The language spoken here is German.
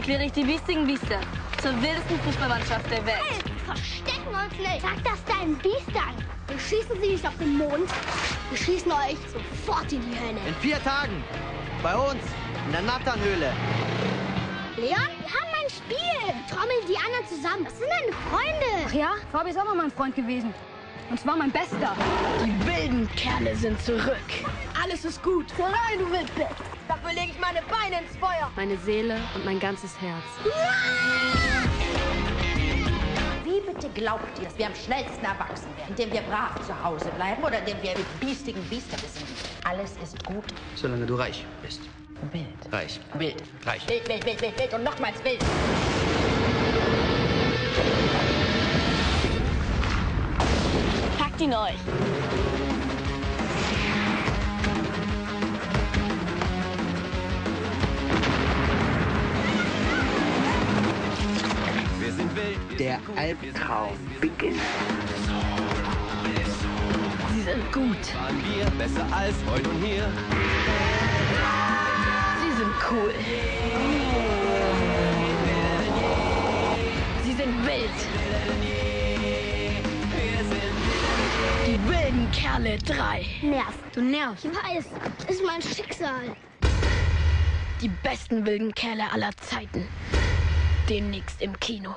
erkläre ich die biestigen Biester zur wildesten Fußballmannschaft der Welt. Hey, verstecken wir uns nicht. Sag das deinen Biestern. Wir schießen sie nicht auf den Mond. Wir schießen euch sofort in die Hölle. In 4 Tagen. Bei uns. In der Natternhöhle. Leon, wir haben ein Spiel. Trommeln die anderen zusammen. Das sind deine Freunde. Ach ja, Fabi ist auch mal mein Freund gewesen. Und zwar mein Bester. Die wilden Kerle sind zurück. Alles ist gut. Nein, du Wildbild. Dafür lege ich meine Beine ins Feuer. Meine Seele und mein ganzes Herz. Wie bitte glaubt ihr, dass wir am schnellsten erwachsen werden? Indem wir brav zu Hause bleiben oder indem wir mit biestigen Biestern wissen? Alles ist gut. Solange du reich bist. Wild. Reich. Wild. Reich. Wild, wild, wild, wild, wild und nochmals wild. Packt ihn euch. Der Albtraum beginnt. Sie sind gut. Waren wir besser als heute und hier? Sie sind cool. Sie sind wild. Die wilden Kerle 3. Nervt. Du nervst. Ich weiß, ist mein Schicksal. Die besten wilden Kerle aller Zeiten. Demnächst im Kino.